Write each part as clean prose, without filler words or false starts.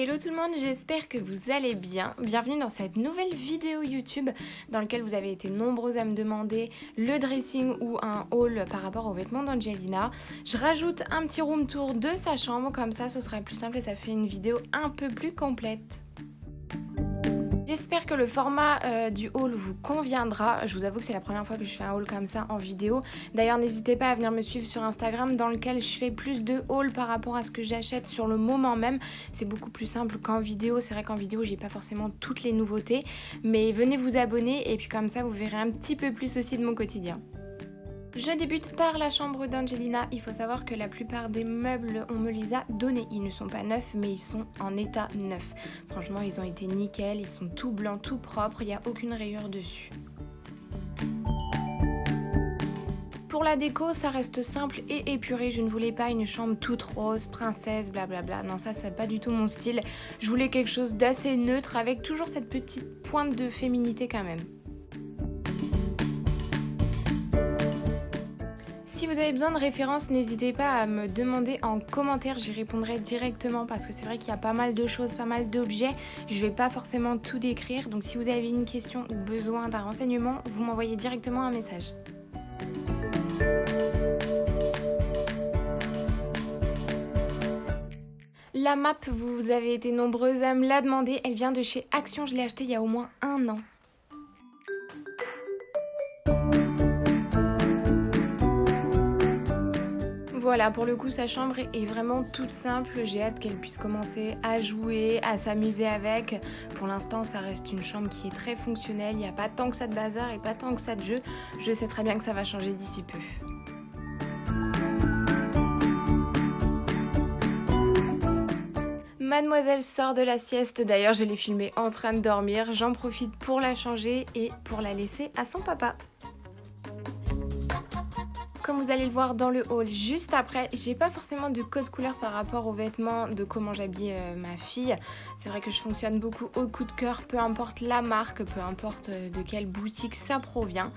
Hello tout le monde, j'espère que vous allez bien. Bienvenue dans cette nouvelle vidéo YouTube dans laquelle vous avez été nombreux à me demander le dressing ou un haul par rapport aux vêtements d'Angelina. Je rajoute un petit room tour de sa chambre, comme ça ce sera plus simple et ça fait une vidéo un peu plus complète. J'espère que le format du haul vous conviendra. Je vous avoue que c'est la première fois que je fais un haul comme ça en vidéo. D'ailleurs, n'hésitez pas à venir me suivre sur Instagram dans lequel je fais plus de hauls par rapport à ce que j'achète sur le moment même. C'est beaucoup plus simple qu'en vidéo. C'est vrai qu'en vidéo, j'ai pas forcément toutes les nouveautés. Mais venez vous abonner et puis comme ça, vous verrez un petit peu plus aussi de mon quotidien. Je débute par la chambre d'Angelina. Il faut savoir que la plupart des meubles, on me les a donnés. Ils ne sont pas neufs, mais ils sont en état neuf. Franchement, ils ont été nickel, ils sont tout blancs, tout propres, il n'y a aucune rayure dessus. Pour la déco, ça reste simple et épuré. Je ne voulais pas une chambre toute rose, princesse, blablabla. Non, ça, c'est pas du tout mon style. Je voulais quelque chose d'assez neutre avec toujours cette petite pointe de féminité quand même. Si vous avez besoin de références, n'hésitez pas à me demander en commentaire, j'y répondrai directement parce que c'est vrai qu'il y a pas mal de choses, pas mal d'objets. Je vais pas forcément tout décrire, donc si vous avez une question ou besoin d'un renseignement, vous m'envoyez directement un message. La map, vous avez été nombreuses à me la demander, elle vient de chez Action, je l'ai achetée il y a au moins 1 an. Voilà, pour le coup, sa chambre est vraiment toute simple. J'ai hâte qu'elle puisse commencer à jouer, à s'amuser avec. Pour l'instant, ça reste une chambre qui est très fonctionnelle. Il n'y a pas tant que ça de bazar et pas tant que ça de jeu. Je sais très bien que ça va changer d'ici peu. Mademoiselle sort de la sieste. D'ailleurs, je l'ai filmée en train de dormir. J'en profite pour la changer et pour la laisser à son papa. Comme vous allez le voir dans le haul juste après, j'ai pas forcément de code couleur par rapport aux vêtements de comment j'habille ma fille. C'est vrai que je fonctionne beaucoup au coup de cœur, peu importe la marque, peu importe de quelle boutique ça provient.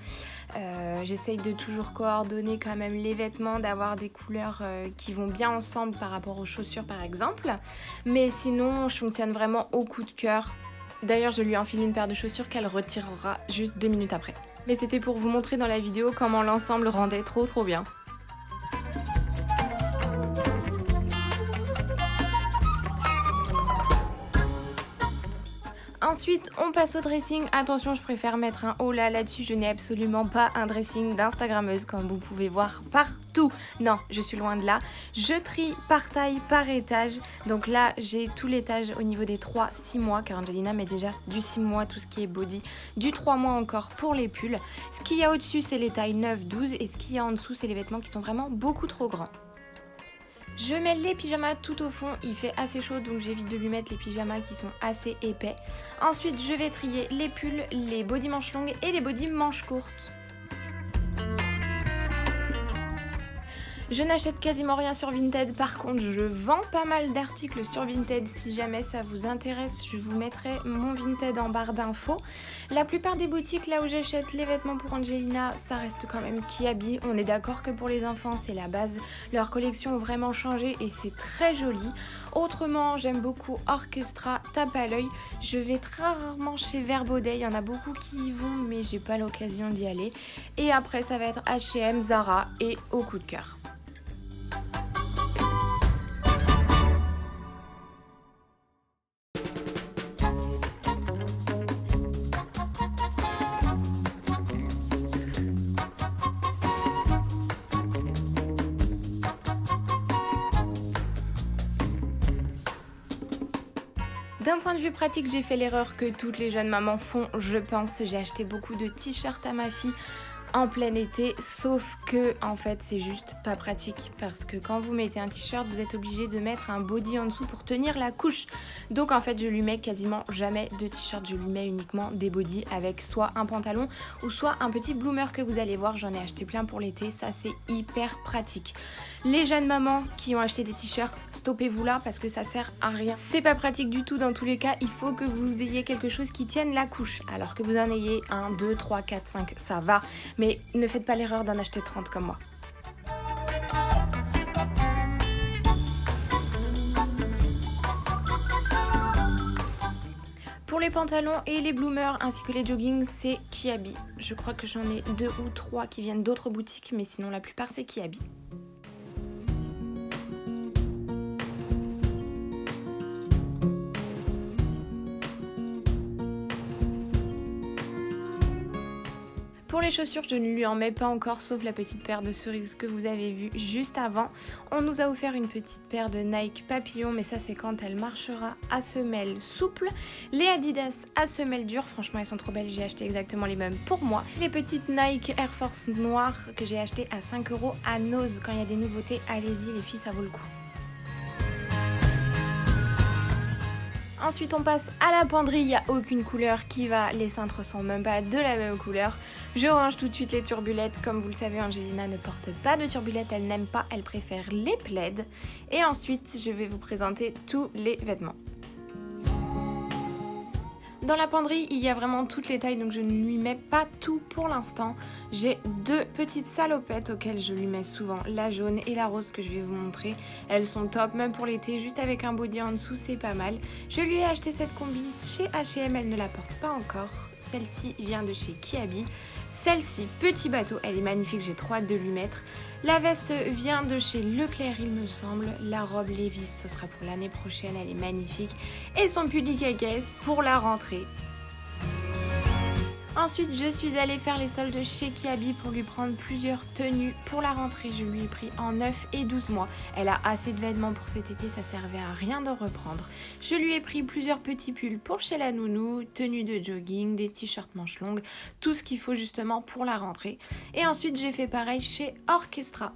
J'essaye de toujours coordonner quand même les vêtements, d'avoir des couleurs qui vont bien ensemble par rapport aux chaussures par exemple. Mais sinon, je fonctionne vraiment au coup de cœur. D'ailleurs, je lui enfile une paire de chaussures qu'elle retirera juste 2 minutes après. Mais c'était pour vous montrer dans la vidéo comment l'ensemble rendait trop bien. Ensuite, on passe au dressing. Attention, je préfère mettre un haut là-dessus. Je n'ai absolument pas un dressing d'instagrammeuse comme vous pouvez voir partout. Non, je suis loin de là. Je trie par taille, par étage. Donc là, j'ai tout l'étage au niveau des 3-6 mois car Angelina met déjà du 6 mois, tout ce qui est body, du 3 mois encore pour les pulls. Ce qu'il y a au-dessus, c'est les tailles 9-12 et ce qu'il y a en dessous, c'est les vêtements qui sont vraiment beaucoup trop grands. Je mets les pyjamas tout au fond, il fait assez chaud donc j'évite de lui mettre les pyjamas qui sont assez épais. Ensuite je vais trier les pulls, les bodys manches longues et les bodys manches courtes. Je n'achète quasiment rien sur Vinted, par contre je vends pas mal d'articles sur Vinted. Si jamais ça vous intéresse, je vous mettrai mon Vinted en barre d'infos. La plupart des boutiques là où j'achète les vêtements pour Angelina, ça reste quand même Kiabi. On est d'accord que pour les enfants c'est la base, leur collection a vraiment changé et c'est très joli. Autrement, j'aime beaucoup Orchestra, tape à l'œil. Je vais très rarement chez Verbaudet, il y en a beaucoup qui y vont mais j'ai pas l'occasion d'y aller. Et après ça va être H&M, Zara et au coup de cœur. D'un point de vue pratique, j'ai fait l'erreur que toutes les jeunes mamans font, je pense. J'ai acheté beaucoup de t-shirts à ma fille en plein été, sauf que en fait c'est juste pas pratique parce que quand vous mettez un t-shirt vous êtes obligé de mettre un body en dessous pour tenir la couche. Donc en fait je lui mets quasiment jamais de t-shirt, je lui mets uniquement des bodys avec soit un pantalon ou soit un petit bloomer que vous allez voir, j'en ai acheté plein pour l'été, ça c'est hyper pratique. Les jeunes mamans qui ont acheté des t-shirts, stoppez-vous là parce que ça sert à rien. C'est pas pratique du tout dans tous les cas, il faut que vous ayez quelque chose qui tienne la couche. Alors que vous en ayez 1, 2, 3, 4, 5, ça va. Mais ne faites pas l'erreur d'en acheter 30 comme moi. Pour les pantalons et les bloomers ainsi que les joggings, c'est Kiabi. Je crois que j'en ai 2 ou 3 qui viennent d'autres boutiques, mais sinon la plupart c'est Kiabi. Pour les chaussures, je ne lui en mets pas encore, sauf la petite paire de cerises que vous avez vue juste avant. On nous a offert une petite paire de Nike papillon, mais ça c'est quand elle marchera à semelle souple. Les Adidas à semelle dure, franchement elles sont trop belles, j'ai acheté exactement les mêmes pour moi. Les petites Nike Air Force noires que j'ai achetées à 5 € à Nose. Quand il y a des nouveautés, allez-y les filles, ça vaut le coup. Ensuite on passe à la penderie, il n'y a aucune couleur qui va, les cintres sont même pas de la même couleur. Je range tout de suite les turbulettes, comme vous le savez Angelina ne porte pas de turbulettes, elle n'aime pas, elle préfère les plaids. Et ensuite je vais vous présenter tous les vêtements. Dans la penderie, il y a vraiment toutes les tailles, donc je ne lui mets pas tout pour l'instant. J'ai 2 petites salopettes auxquelles je lui mets souvent la jaune et la rose que je vais vous montrer. Elles sont top, même pour l'été, juste avec un body en dessous, c'est pas mal. Je lui ai acheté cette combi chez H&M, elle ne la porte pas encore. Celle-ci vient de chez Kiabi. Celle-ci, petit bateau, elle est magnifique, j'ai trop hâte de lui mettre. La veste vient de chez Leclerc, il me semble. La robe Levi's, ce sera pour l'année prochaine, elle est magnifique. Et son pull KKS pour la rentrée. Ensuite, je suis allée faire les soldes chez Kiabi pour lui prendre plusieurs tenues pour la rentrée. Je lui ai pris en 9 et 12 mois. Elle a assez de vêtements pour cet été, ça servait à rien de reprendre. Je lui ai pris plusieurs petits pulls pour chez la nounou, tenues de jogging, des t-shirts manches longues, tout ce qu'il faut justement pour la rentrée. Et ensuite, j'ai fait pareil chez Orchestra.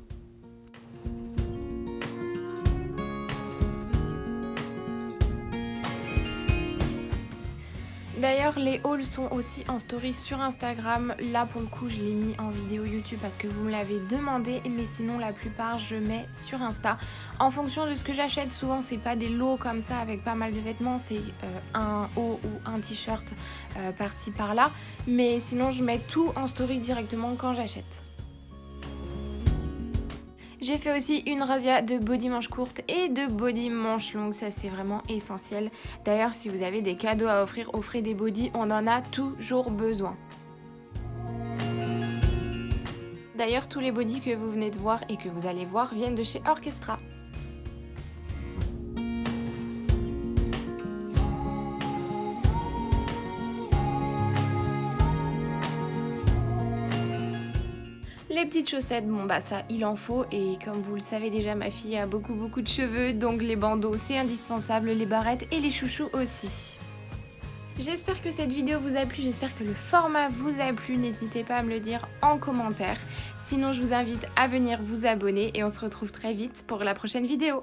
D'ailleurs, les hauls sont aussi en story sur Instagram. Là, pour le coup, je l'ai mis en vidéo YouTube parce que vous me l'avez demandé. Mais sinon, la plupart, je mets sur Insta. En fonction de ce que j'achète, souvent, c'est pas des lots comme ça avec pas mal de vêtements. C'est un haut ou un t-shirt par-ci, par-là. Mais sinon, je mets tout en story directement quand j'achète. J'ai fait aussi une razzia de body manches courtes et de body manches longues, ça c'est vraiment essentiel. D'ailleurs, si vous avez des cadeaux à offrir, offrez des bodys, on en a toujours besoin. D'ailleurs, tous les bodys que vous venez de voir et que vous allez voir viennent de chez Orchestra. Les petites chaussettes, bon bah ça il en faut et comme vous le savez déjà ma fille a beaucoup de cheveux donc les bandeaux c'est indispensable, les barrettes et les chouchous aussi. J'espère que cette vidéo vous a plu, j'espère que le format vous a plu, n'hésitez pas à me le dire en commentaire. Sinon je vous invite à venir vous abonner et on se retrouve très vite pour la prochaine vidéo.